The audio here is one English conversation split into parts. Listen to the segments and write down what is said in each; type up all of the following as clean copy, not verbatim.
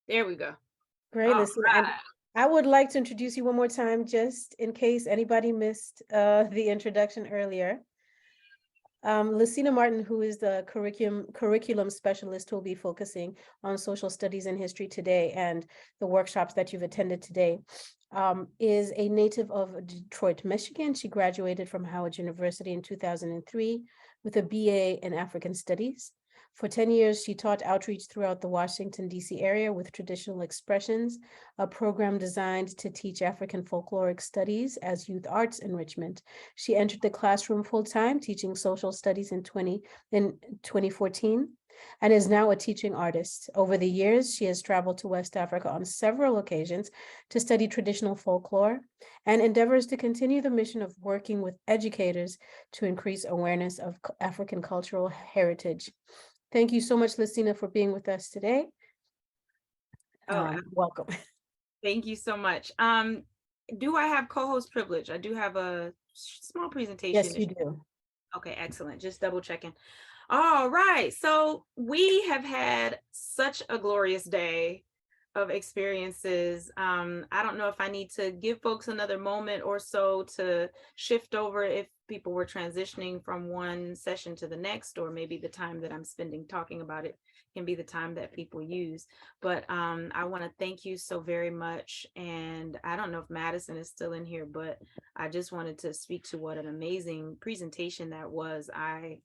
There we go. Great, All listen, and right. I would like to introduce you one more time, just in case anybody missed the introduction earlier. Lesina Martin, who is the curriculum specialist, will be focusing on social studies and history today, and the workshops that you've attended today, is a native of Detroit, Michigan. She graduated from Howard University in 2003 with a BA in African Studies. For 10 years, she taught outreach throughout the Washington, D.C. area with traditional expressions, a program designed to teach African folkloric studies as youth arts enrichment. She entered the classroom full-time, teaching social studies in 2014, and is now a teaching artist. Over the years, she has traveled to West Africa on several occasions to study traditional folklore and endeavors to continue the mission of working with educators to increase awareness of African cultural heritage. Thank you so much, Lesina, for being with us today. Oh, Welcome. thank you so much. Do I have co-host privilege? I do have a small presentation. Yes, you do. Okay, excellent. Just double checking. All right. So we have had such a glorious day of experiences. I don't know if I need to give folks another moment or so to shift over if people were transitioning from one session to the next, or maybe the time that I'm spending talking about it can be the time that people use. But I want to thank you so very much. And I don't know if Madison is still in here, but I just wanted to speak to what an amazing presentation that was. I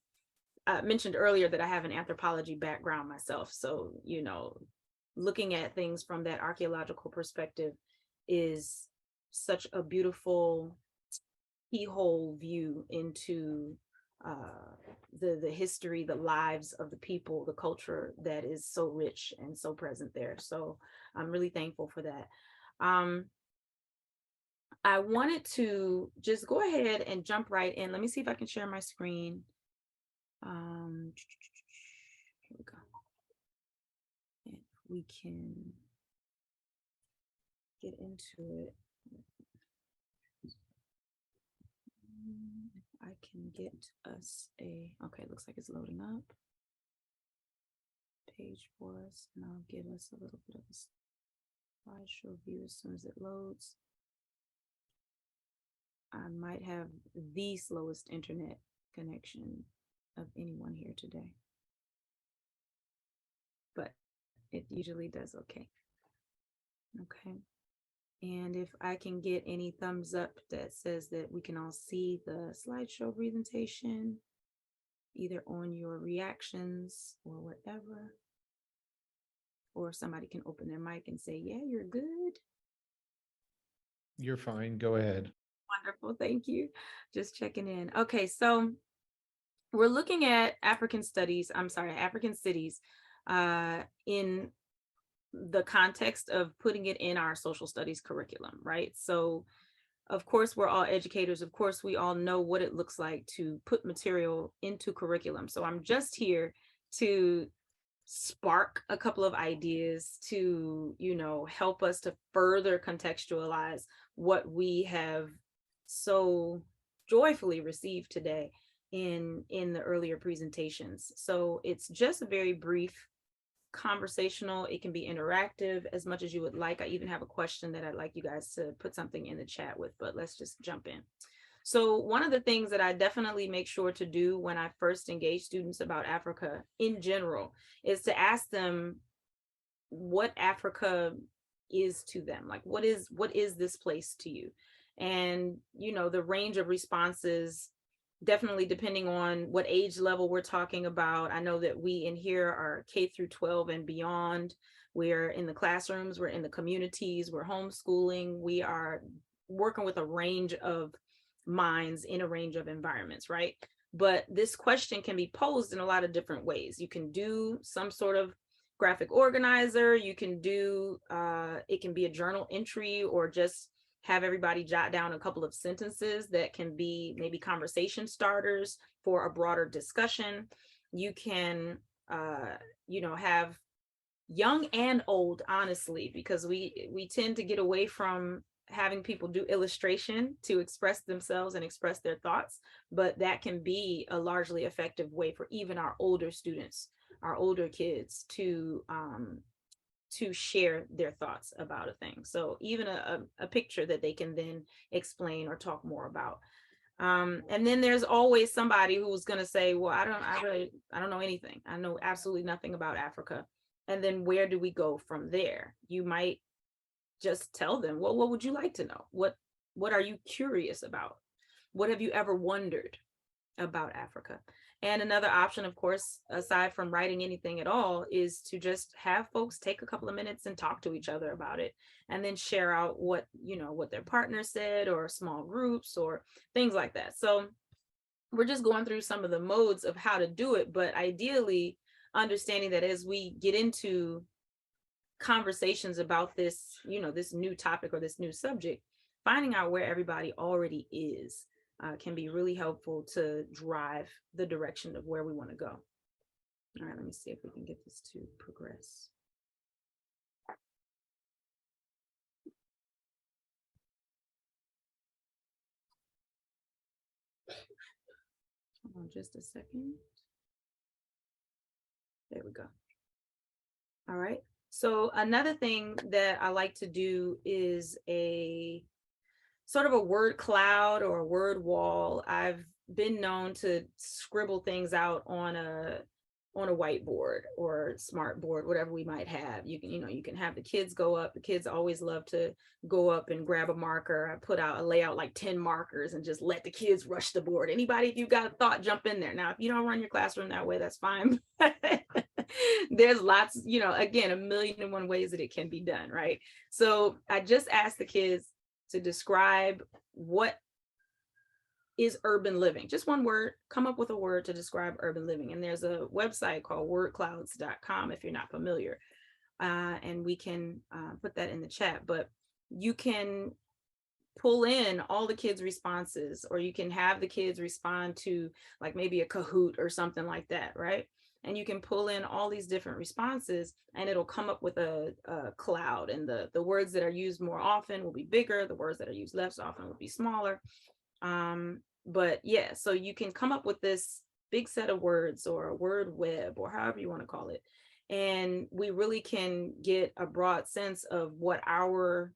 mentioned earlier that I have an anthropology background myself. So, looking at things from that archaeological perspective is such a beautiful keyhole view into the history, the lives of the people, the culture that is so rich and so present there. So I'm really thankful for that. Um, I wanted to just go ahead and jump right in. Let me see if I can share my screen. Here we go. If we can get into it. If I can get us okay, it looks like it's loading up page for us, and I'll give us a little bit of a slideshow view as soon as it loads. I might have the slowest internet connection of anyone here today, but it usually does okay. Okay. And if I can get any thumbs up that says that we can all see the slideshow presentation, either on your reactions or whatever, or somebody can open their mic and say, yeah, you're good. You're fine. Go ahead. Wonderful. Thank you. Just checking in. Okay. So we're looking at African cities in the context of putting it in our social studies curriculum, right? So, of course, we're all educators. Of course, we all know what it looks like to put material into curriculum. So, I'm just here to spark a couple of ideas to, help us to further contextualize what we have so joyfully received today in the earlier presentations. So, it's just a very brief conversational. It can be interactive as much as you would like. I even have a question that I'd like you guys to put something in the chat with, but let's just jump in. So one of the things that I definitely make sure to do when I first engage students about Africa in general is to ask them what Africa is to them. Like what is this place to you? And the range of responses, definitely depending on what age level we're talking about. I know that we in here are K through 12 and beyond. We're in the classrooms, we're in the communities, we're homeschooling, we are working with a range of minds in a range of environments, right? But this question can be posed in a lot of different ways. You can do some sort of graphic organizer, you can do it can be a journal entry, or just have everybody jot down a couple of sentences that can be maybe conversation starters for a broader discussion. You can have young and old, honestly, because we tend to get away from having people do illustration to express themselves and express their thoughts, but that can be a largely effective way for even our older students, our older kids, to to share their thoughts about a thing. So even a picture that they can then explain or talk more about. And then there's always somebody who's going to say, well, I don't know anything. I know absolutely nothing about Africa. And then where do we go from there? You might just tell them, well, what would you like to know? What are you curious about? What have you ever wondered about Africa? And another option, of course, aside from writing anything at all, is to just have folks take a couple of minutes and talk to each other about it, and then share out what their partner said, or small groups or things like that. So we're just going through some of the modes of how to do it, but ideally understanding that as we get into conversations about this, this new topic or this new subject, finding out where everybody already is can be really helpful to drive the direction of where we want to go. All right, let me see if we can get this to progress. Hold on just a second. There we go. All right. So another thing that I like to do is a sort of a word cloud or a word wall. I've been known to scribble things out on a whiteboard or smart board, whatever we might have. You can have the kids go up. The kids always love to go up and grab a marker. I lay out like 10 markers and just let the kids rush the board. Anybody, if you've got a thought, jump in there. Now, if you don't run your classroom that way, that's fine. There's lots, again, 1,000,001 ways that it can be done, right? So I just asked the kids to describe what is urban living. Just one word, come up with a word to describe urban living. And there's a website called wordclouds.com if you're not familiar. And we can put that in the chat, but you can pull in all the kids' responses, or you can have the kids respond to like maybe a Kahoot or something like that, right? And you can pull in all these different responses and it'll come up with a cloud, and the words that are used more often will be bigger. The words that are used less often will be smaller. But yeah, so you can come up with this big set of words or a word web or however you want to call it. And we really can get a broad sense of what our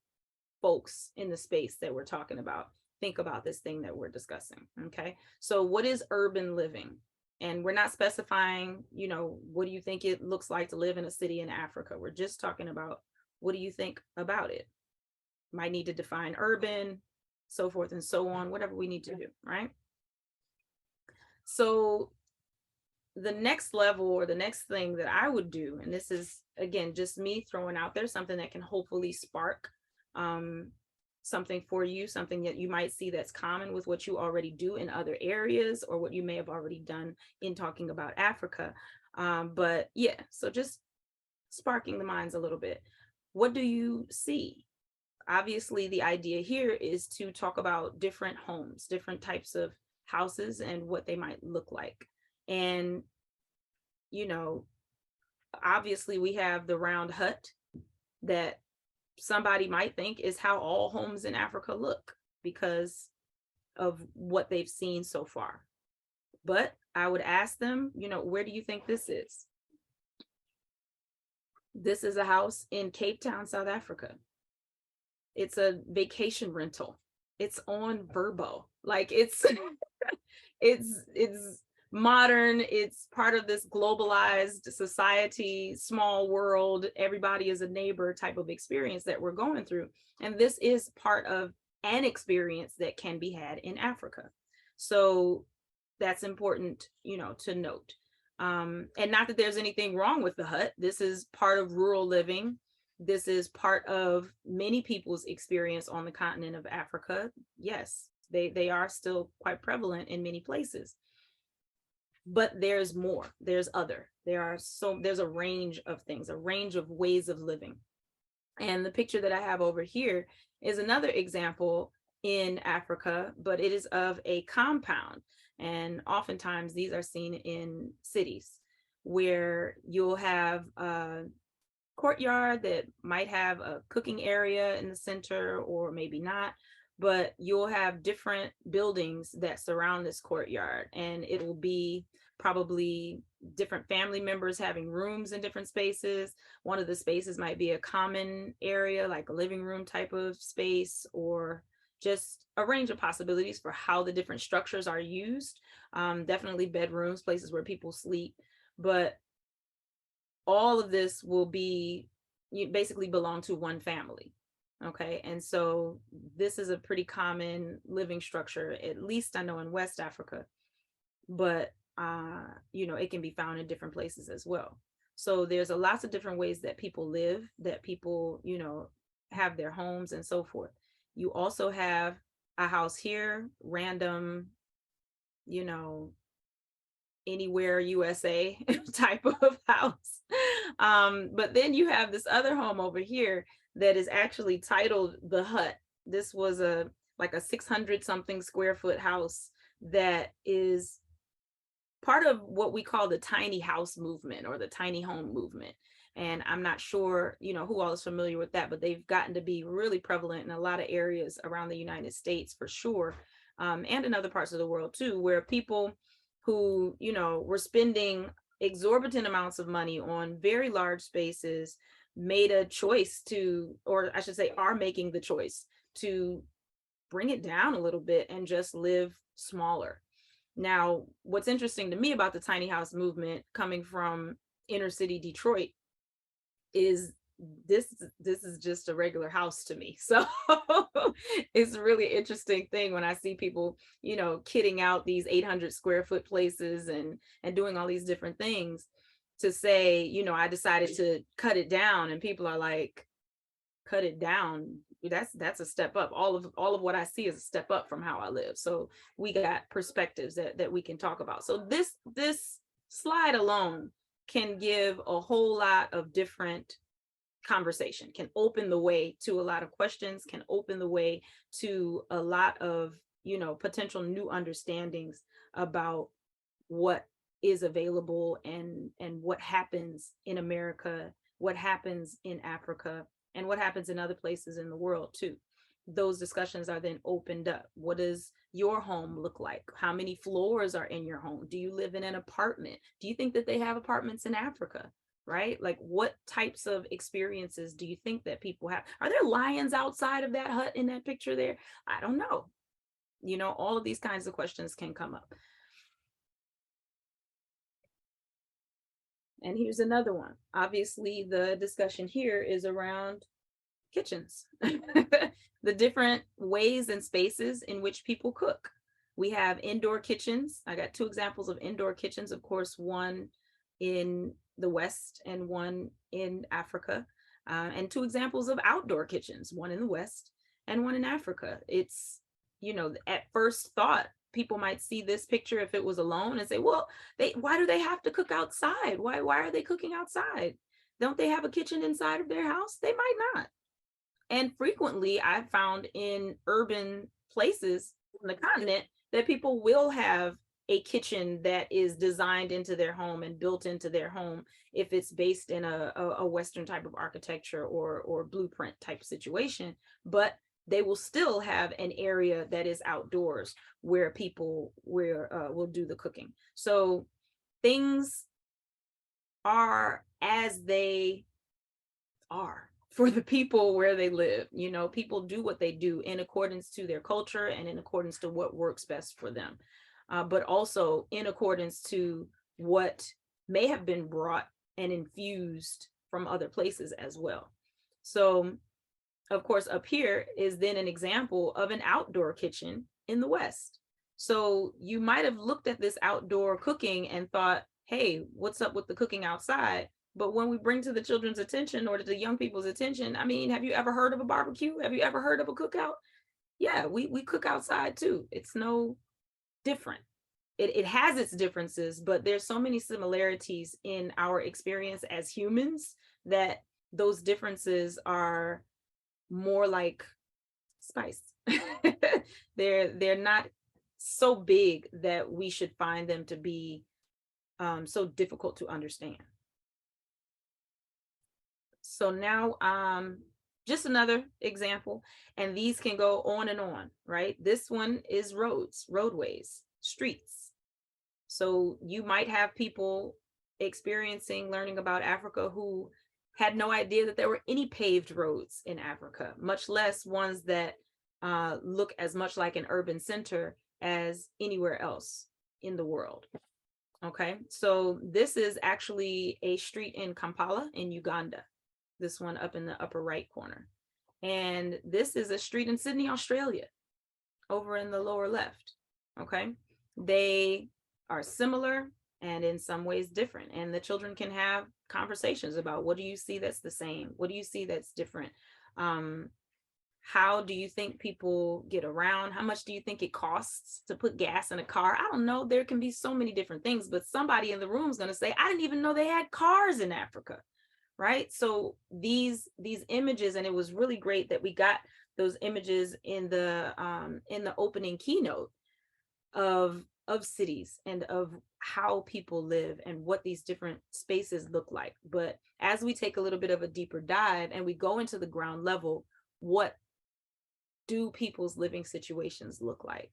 folks in the space that we're talking about think about this thing that we're discussing. Okay, so what is urban living? And we're not specifying, what do you think it looks like to live in a city in Africa? We're just talking about, what do you think about it? Might need to define urban, so forth and so on, whatever we need to do, right? So the next level, or the next thing that I would do, and this is, again, just me throwing out there something that can hopefully spark something for you, something that you might see that's common with what you already do in other areas, or what you may have already done in talking about Africa. But yeah, so just sparking the minds a little bit. What do you see? Obviously, the idea here is to talk about different homes, different types of houses, and what they might look like. And, obviously we have the round hut that somebody might think is how all homes in Africa look because of what they've seen so far. But I would ask them, where do you think this is? This is a house in Cape Town, South Africa. It's a vacation rental. It's on Verbo. Like it's modern. It's part of this globalized society, small world, everybody is a neighbor type of experience that we're going through. And this is part of an experience that can be had in Africa. So that's important, to note. And not that there's anything wrong with the hut. This is part of rural living. This is part of many people's experience on the continent of Africa. Yes, they are still quite prevalent in many places. But there's more, there's a range of things, a range of ways of living. And the picture that I have over here is another example in Africa, but it is of a compound. And oftentimes these are seen in cities where you'll have a courtyard that might have a cooking area in the center, or maybe not. but you'll have different buildings that surround this courtyard, and it will be probably different family members having rooms in different spaces. One of the spaces might be a common area, like a living room type of space, or just a range of possibilities for how the different structures are used. Definitely bedrooms, places where people sleep, but all of this will be, you basically belong to one family. Okay, and so this is a pretty common living structure, at least I know in West Africa, but it can be found in different places as well. So there's a lots of different ways that people live, that people, have their homes and so forth. You also have a house here, random, you know, anywhere USA type of house. But then you have this other home over here that is actually titled the Hut. This was a 600 something square foot house that is part of what we call the tiny house movement or the tiny home movement. And I'm not sure, who all is familiar with that, but they've gotten to be really prevalent in a lot of areas around the United States for sure, and in other parts of the world too, where people who, were spending exorbitant amounts of money on very large spaces made a choice to, or I should say, are making the choice to bring it down a little bit and just live smaller. Now, what's interesting to me about the tiny house movement coming from inner city Detroit is this is just a regular house to me. So it's a really interesting thing when I see people, kitting out these 800 square foot places and doing all these different things to say, I decided to cut it down, and people are like, cut it down, that's a step up. All of what I see is a step up from how I live. So we got perspectives that we can talk about. So this slide alone can give a whole lot of different conversation, can open the way to a lot of questions, can open the way to a lot of, potential new understandings about what is available and what happens in America, what happens in Africa, and what happens in other places in the world too. Those discussions are then opened up. What does your home look like? How many floors are in your home? Do you live in an apartment? Do you think that they have apartments in Africa? Right? Like, what types of experiences do you think that people have? Are there lions outside of that hut in that picture there? I don't know. All of these kinds of questions can come up. And here's another one. Obviously, the discussion here is around kitchens, the different ways and spaces in which people cook. We have indoor kitchens. I got two examples of indoor kitchens, of course, one in the West and one in Africa, and two examples of outdoor kitchens, one in the West and one in Africa. It's, at first thought, people might see this picture if it was alone and say, well, why do they have to cook outside? Why are they cooking outside? Don't they have a kitchen inside of their house? They might not. And frequently I've found in urban places on the continent that people will have a kitchen that is designed into their home and built into their home if it's based in a Western type of architecture or blueprint type situation. But they will still have an area that is outdoors where people will do the cooking. So things are as they are for the people where they live. People do what they do in accordance to their culture and in accordance to what works best for them, but also in accordance to what may have been brought and infused from other places as well. So, of course, up here is then an example of an outdoor kitchen in the West. So you might have looked at this outdoor cooking and thought, hey, what's up with the cooking outside? But when we bring to the children's attention or to the young people's attention, I mean, have you ever heard of a barbecue? Have you ever heard of a cookout? Yeah, we cook outside too. It's no different. It has its differences, but there's so many similarities in our experience as humans that those differences are more like spice. They're not so big that we should find them to be so difficult to understand. So now just another example. And these can go on, right? This one is roads, roadways, streets. So you might have people experiencing learning about Africa who had no idea that there were any paved roads in Africa, much less ones that look as much like an urban center as anywhere else in the world. Okay, so this is actually a street in Kampala in Uganda. This one up in the upper right corner. And this is a street in Sydney, Australia, over in the lower left. Okay, they are similar and in some ways different. And the children can have conversations about, what do you see that's the same? What do you see that's different? How do you think people get around? How much do you think it costs to put gas in a car? I don't know. There can be so many different things, but somebody in the room is going to say, I didn't even know they had cars in Africa. Right. So these images, and it was really great that we got those images in the opening keynote of cities and of how people live and what these different spaces look like. But as we take a little bit of a deeper dive and we go into the ground level, what do people's living situations look like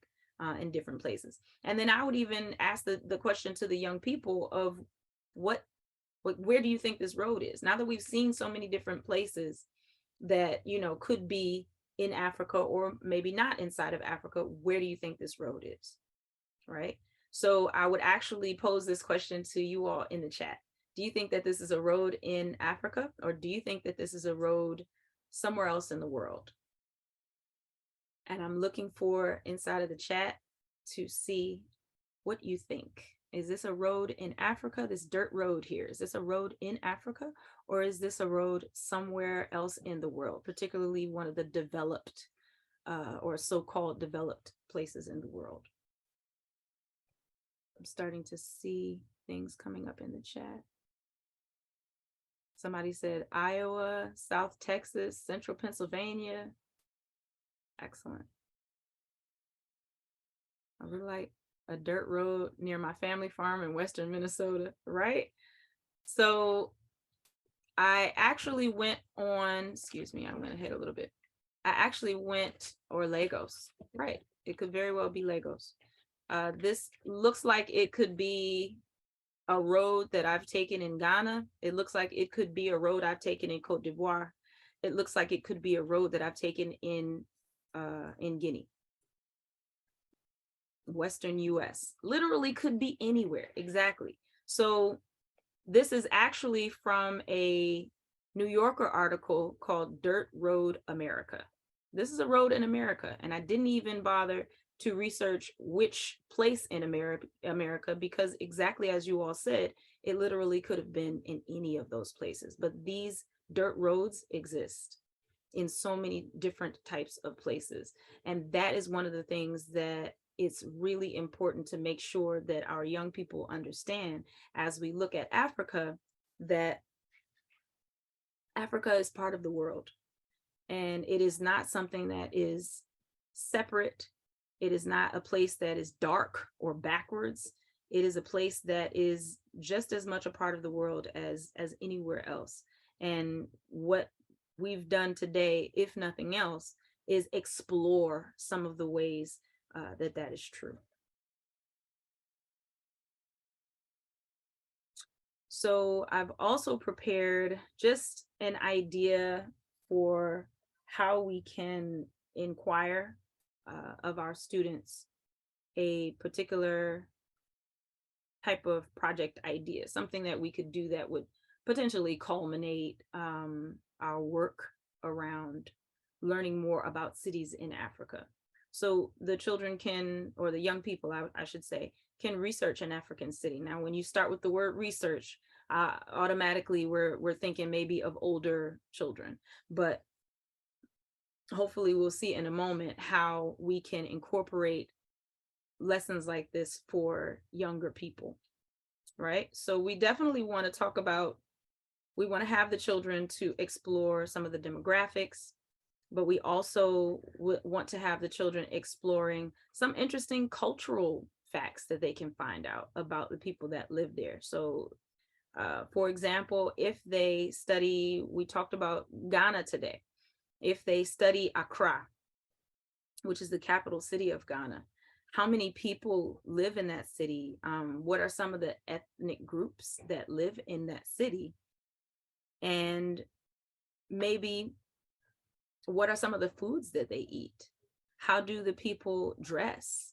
in different places? And then I would even ask the question to the young people of where do you think this road is? Now that we've seen so many different places that, could be in Africa or maybe not inside of Africa, where do you think this road is? Right? So I would actually pose this question to you all in the chat. Do you think that this is a road in Africa, or do you think that this is a road somewhere else in the world? And I'm looking for inside of the chat to see what you think. Is this a road in Africa? This dirt road here, is this a road in Africa, or is this a road somewhere else in the world, particularly one of the developed or so-called developed places in the world? I'm starting to see things coming up in the chat. Somebody said Iowa, South Texas, Central Pennsylvania. Excellent. I really like a dirt road near my family farm in Western Minnesota, right? So I actually went on, excuse me, I'm going to hit a little bit. I actually went, or Lagos, right? It could very well be Lagos. This looks like it could be a road that I've taken in Ghana. It looks like it could be a road I've taken in Cote d'Ivoire. It looks like it could be a road that I've taken in Guinea. Western US, literally could be anywhere. Exactly. So this is actually from a New Yorker article called Dirt Road America. This is a road in America, and I didn't even bother to research which place in America, because exactly as you all said, it literally could have been in any of those places. But these dirt roads exist in so many different types of places. And that is one of the things that it's really important to make sure that our young people understand as we look at Africa, that Africa is part of the world. And it is not something that is separate. It is not a place that is dark or backwards. It is a place that is just as much a part of the world as anywhere else. And what we've done today, if nothing else, is explore some of the ways that is true. So I've also prepared just an idea for how we can inquire of our students a particular type of project idea, something that we could do that would potentially culminate our work around learning more about cities in Africa. So the children can, or the young people, I should say, can research an African city. Now, when you start with the word research, automatically we're thinking maybe of older children, but hopefully we'll see in a moment how we can incorporate lessons like this for younger people, right? So we definitely want to talk about, we want to have the children to explore some of the demographics, but we also want to have the children exploring some interesting cultural facts that they can find out about the people that live there. So for example, if they study, we talked about Ghana today. If they study Accra, which is the capital city of Ghana, how many people live in that city? What are some of the ethnic groups that live in that city? And maybe what are some of the foods that they eat? How do the people dress?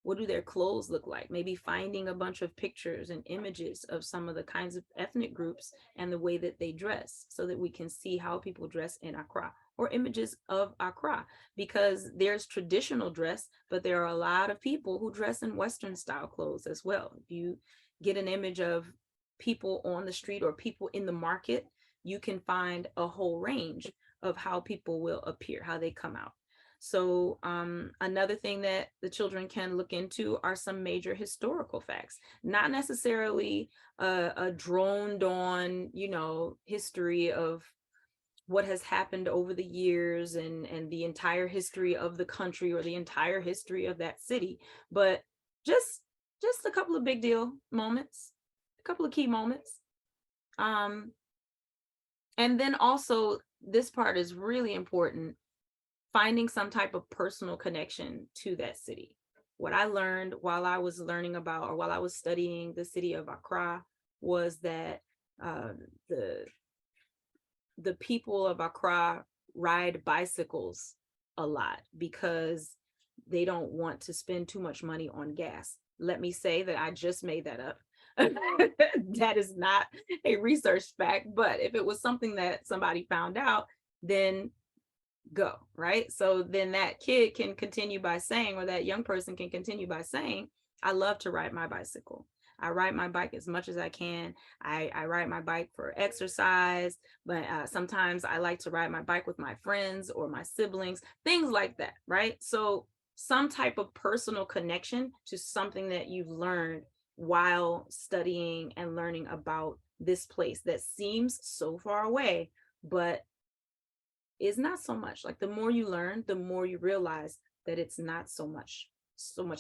What do their clothes look like? Maybe finding a bunch of pictures and images of some of the kinds of ethnic groups and the way that they dress, so that we can see how people dress in Accra, or images of Accra, because there's traditional dress, but there are a lot of people who dress in Western style clothes as well. If you get an image of people on the street or people in the market, you can find a whole range of how people will appear, how they come out. So another thing that the children can look into are some major historical facts, not necessarily a droned on, history of what has happened over the years and the entire history of the country or the entire history of that city, but just a couple of big deal moments, a couple of key moments. And then also, this part is really important, finding some type of personal connection to that city. What I learned while I was learning about, or while I was studying the city of Accra, was that the people of Accra ride bicycles a lot because they don't want to spend too much money on gas. Let me say that I just made that up. That is not a research fact, but if it was something that somebody found out, then go, right? So then that kid can continue by saying, or that young person can continue by saying, I love to ride my bicycle. I ride my bike as much as I can. I ride my bike for exercise, but sometimes I like to ride my bike with my friends or my siblings, things like that, right? So some type of personal connection to something that you've learned while studying and learning about this place that seems so far away, but is not so much. Like, the more you learn, the more you realize that it's not so much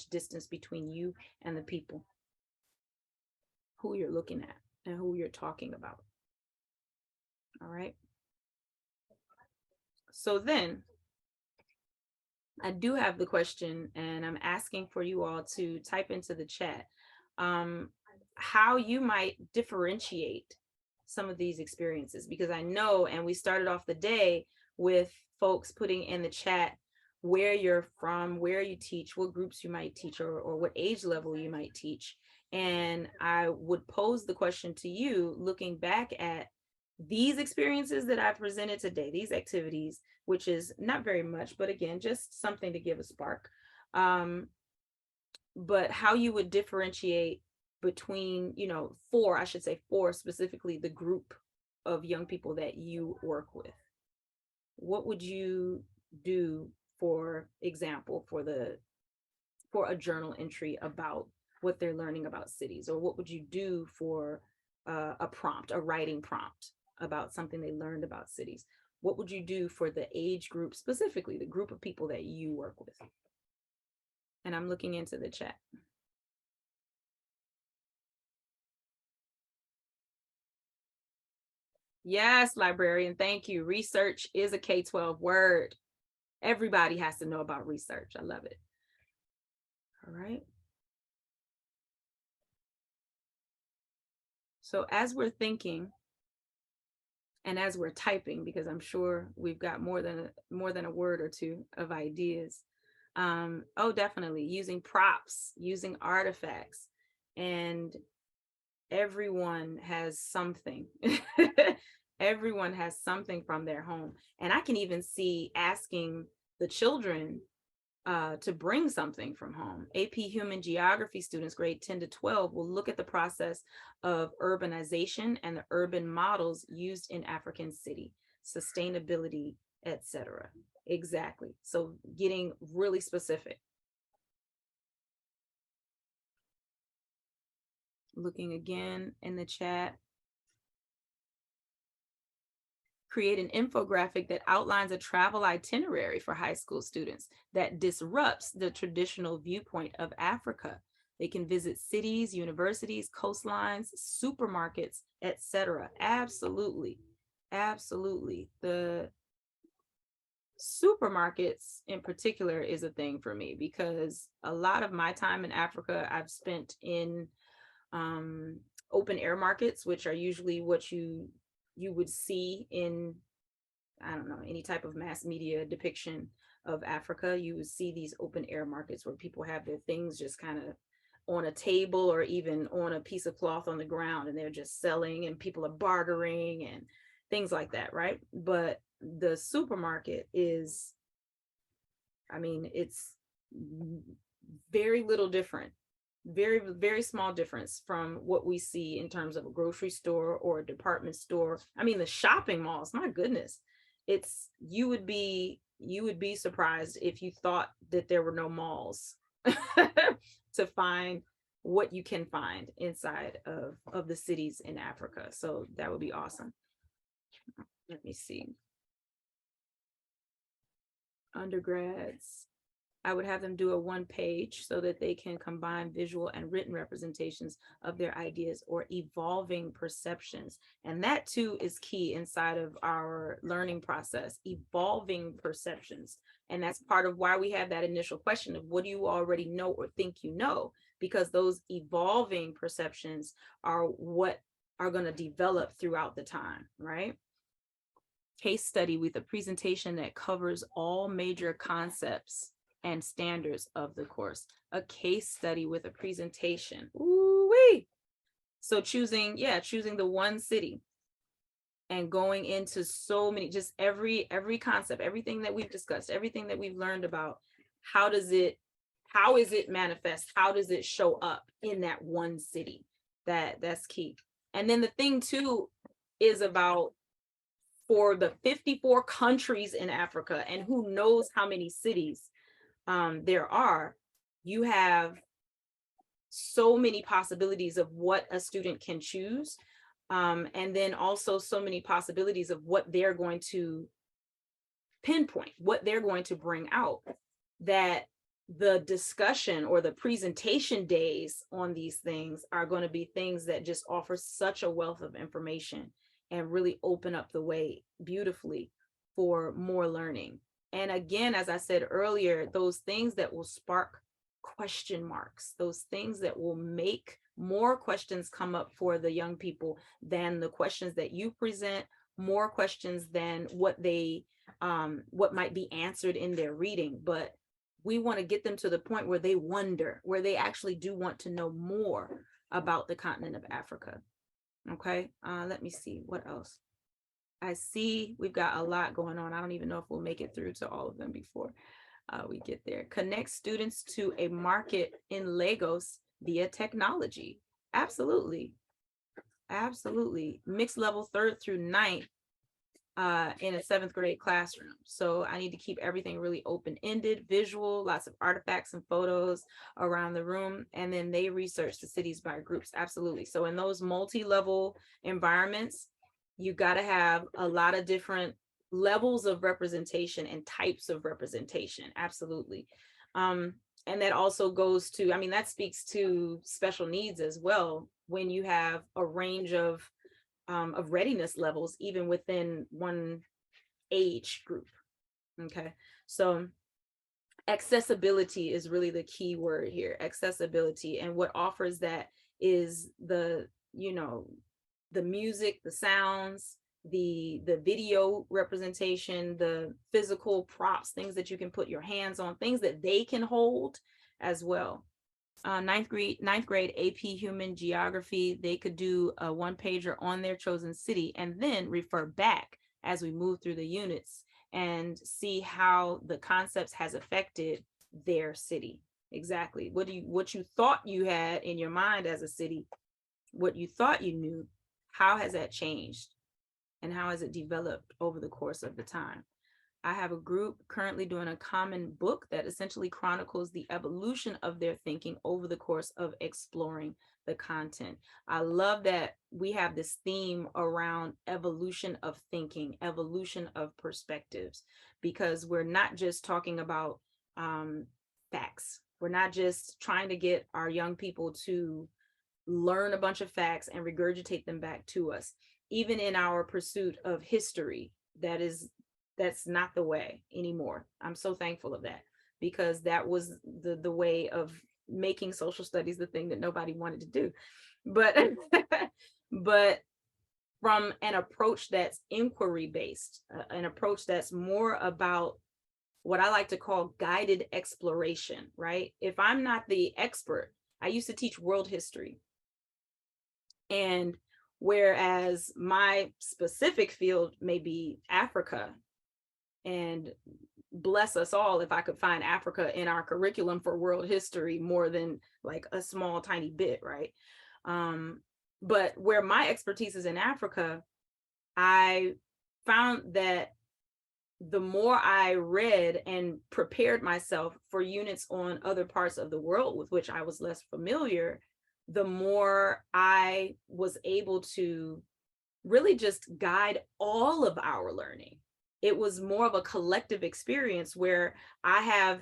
distance between you and the people who you're looking at and who you're talking about. All right. So then I do have the question, and I'm asking for you all to type into the chat how you might differentiate some of these experiences, because I know, and we started off the day with folks putting in the chat where you're from, where you teach, what groups you might teach, or what age level you might teach. And I would pose the question to you, looking back at these experiences that I presented today, these activities, which is not very much, but again, just something to give a spark. But how you would differentiate between, four specifically, the group of young people that you work with. What would you do, for example, for a journal entry about what they're learning about cities? Or what would you do for a writing prompt about something they learned about cities? What would you do for the age group, specifically the group of people that you work with? And I'm looking into the chat. Yes, librarian, thank you. Research is a K-12 word. Everybody has to know about research. I love it. All right. So as we're thinking and as we're typing, because I'm sure we've got more than a word or two of ideas. Definitely using props, using artifacts, and everyone has something. Everyone has something from their home. And I can even see asking the children to bring something from home. AP Human Geography students, grade 10 to 12, will look at the process of urbanization and the urban models used in African city, sustainability, etc. Exactly. So getting really specific. Looking again in the chat. Create an infographic that outlines a travel itinerary for high school students that disrupts the traditional viewpoint of Africa. They can visit cities, universities, coastlines, supermarkets, etc. Absolutely. Absolutely. supermarkets in particular is a thing for me, because a lot of my time in Africa I've spent in open air markets, which are usually what you would see in, I don't know, any type of mass media depiction of Africa. You would see these open air markets where people have their things just kind of on a table or even on a piece of cloth on the ground, and they're just selling and people are bartering and things like that, right? But the supermarket is, I mean, it's very little different, very small difference from what we see in terms of a grocery store or a department store. I mean, the shopping malls, my goodness, it's, you would be surprised if you thought that there were no malls to find what you can find inside of the cities in Africa. So that would be awesome. Let me see. Undergrads, I would have them do a 1-page so that they can combine visual and written representations of their ideas or evolving perceptions. And that too is key inside of our learning process, evolving perceptions. And that's part of why we have that initial question of what do you already know or think you know, because those evolving perceptions are what are going to develop throughout the time, right? Case study with a presentation that covers all major concepts and standards of the course. A case study with a presentation. Ooh-wee. So choosing the one city and going into so many, just every concept, everything that we've discussed, everything that we've learned about, how is it manifest? How does it show up in that one city? That's key. And then the thing too is about, for the 54 countries in Africa, and who knows how many cities there are, you have so many possibilities of what a student can choose. And then also so many possibilities of what they're going to pinpoint, what they're going to bring out, that the discussion or the presentation days on these things are going to be things that just offer such a wealth of information and really open up the way beautifully for more learning. And again, as I said earlier, those things that will spark question marks, those things that will make more questions come up for the young people than the questions that you present, more questions than what might be answered in their reading. But we want to get them to the point where they wonder, where they actually do want to know more about the continent of Africa. Okay, let me see what else. I see we've got a lot going on. I don't even know if we'll make it through to all of them before we get there. Connect students to a market in Lagos via technology. Absolutely. Absolutely. Mixed level 3rd through 9th in a 7th grade classroom. So I need to keep everything really open-ended, visual, lots of artifacts and photos around the room. And then they research the cities by groups. Absolutely. So in those multi-level environments, you got to have a lot of different levels of representation and types of representation. Absolutely. And that also goes to, I mean, that speaks to special needs as well, when you have a range of readiness levels, even within one age group. Okay, so accessibility is really the key word here, accessibility. And what offers that is the music, the sounds, the video representation, the physical props, things that you can put your hands on, things that they can hold as well. Ninth grade AP Human Geography, they could do a 1-pager on their chosen city and then refer back as we move through the units and see how the concepts has affected their city. Exactly. What you thought you had in your mind as a city, what you thought you knew, how has that changed? And how has it developed over the course of the time? I have a group currently doing a common book that essentially chronicles the evolution of their thinking over the course of exploring the content. I love that we have this theme around evolution of thinking, evolution of perspectives, because we're not just talking about facts. We're not just trying to get our young people to learn a bunch of facts and regurgitate them back to us. Even in our pursuit of history, that is That's not the way anymore. I'm so thankful of that, because that was the way of making social studies the thing that nobody wanted to do. But but from an approach that's inquiry based, an approach that's more about what I like to call guided exploration, right? If I'm not the expert, I used to teach world history. And whereas my specific field may be Africa, and bless us all if I could find Africa in our curriculum for world history more than like a small tiny bit, right? But where my expertise is in Africa, I found that the more I read and prepared myself for units on other parts of the world with which I was less familiar, the more I was able to really just guide all of our learning. It was more of a collective experience where I have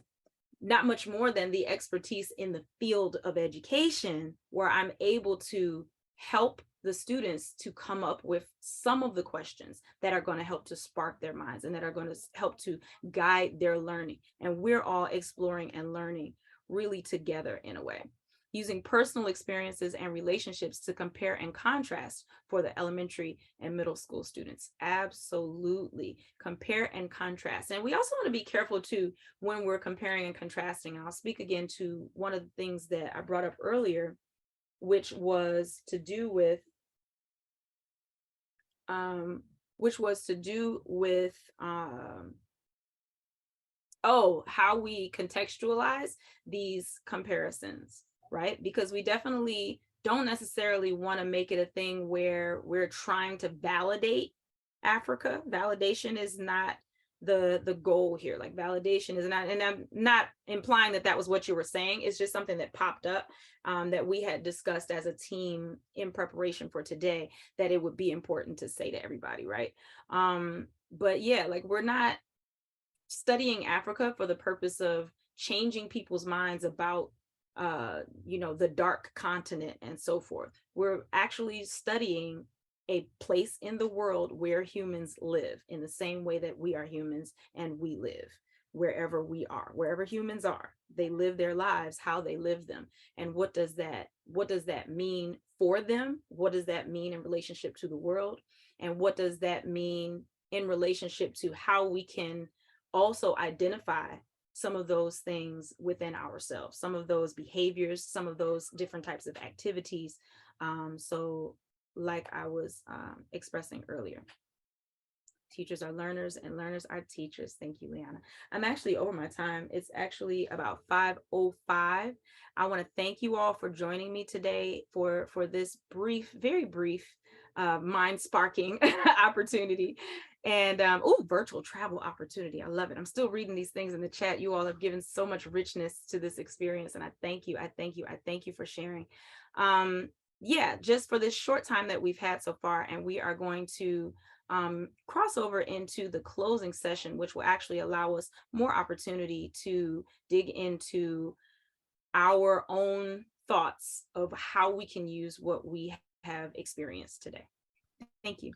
not much more than the expertise in the field of education, where I'm able to help the students to come up with some of the questions that are going to help to spark their minds and that are going to help to guide their learning. And we're all exploring and learning really together in a way, using personal experiences and relationships to compare and contrast for the elementary and middle school students. Absolutely. Compare and contrast. And we also want to be careful too when we're comparing and contrasting. I'll speak again to one of the things that I brought up earlier, which was to do with how we contextualize these comparisons, right? Because we definitely don't necessarily want to make it a thing where we're trying to validate Africa. Validation is not the goal here. Like validation is not, and I'm not implying that that was what you were saying. It's just something that popped up that we had discussed as a team in preparation for today, that it would be important to say to everybody, right? But yeah, like we're not studying Africa for the purpose of changing people's minds about the dark continent and so forth. We're actually studying a place in the world where humans live in the same way that we are humans, and we live wherever we are. Wherever humans are, they live their lives how they live them. And what does that mean for them? What does that mean in relationship to the world? And what does that mean in relationship to how we can also identify some of those things within ourselves, some of those behaviors, some of those different types of activities. So like I was expressing earlier, teachers are learners and learners are teachers. Thank you, Liana. I'm actually over my time. It's actually about 5:05. I want to thank you all for joining me today for this brief, very brief, mind sparking opportunity. And virtual travel opportunity. I love it. I'm still reading these things in the chat. You all have given so much richness to this experience, and I thank you. I thank you. I thank you for sharing. Yeah, just for this short time that we've had so far, and we are going to cross over into the closing session, which will actually allow us more opportunity to dig into our own thoughts of how we can use what we have experienced today. Thank you.